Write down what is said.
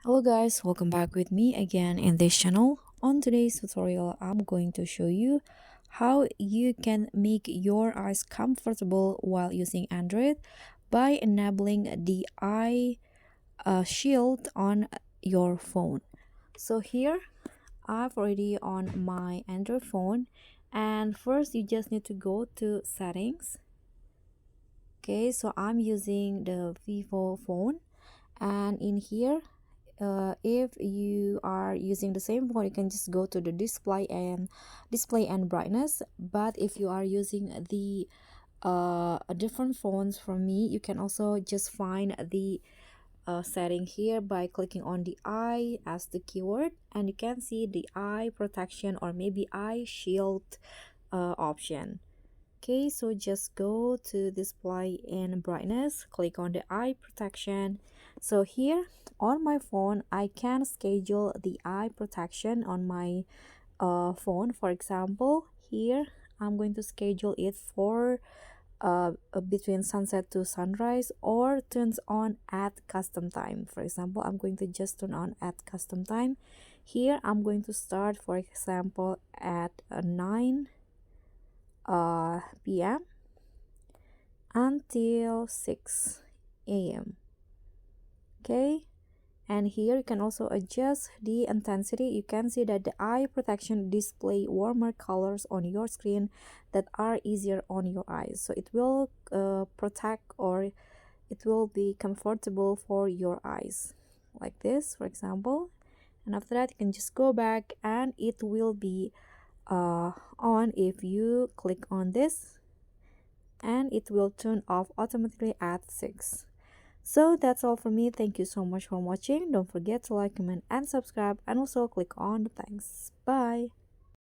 Hello guys, welcome back with me again in this channel. On today's tutorial, I'm going to show you how you can make your eyes comfortable while using Android by enabling the eye shield on your phone. So here, I've already on my Android phone, and first you just need to go to settings. Okay, so I'm using the Vivo phone, and in here if you are using the same phone, you can just go to the display and brightness. But if you are using the different phones from me, you can also just find the setting here by clicking on the eye as the keyword, and you can see the eye protection or maybe eye shield option. Okay, so just go to display and brightness, click on the eye protection. So here on my phone, I can schedule the eye protection on my phone. For example, here I'm going to schedule it for between sunset to sunrise, or turns on at custom time. For example, I'm going to just turn on at custom time. Here I'm going to start, for example, at 9 p.m. until 6 a.m. Okay, and here you can also adjust the intensity. You can see that the eye protection display warmer colors on your screen that are easier on your eyes, so it will protect, or it will be comfortable for your eyes, like this for example. And after that, you can just go back and it will be on if you click on this, and it will turn off automatically at 6. So that's all for me. Thank you so much for watching. Don't forget to like, comment, and subscribe, and also click on the thanks. Bye.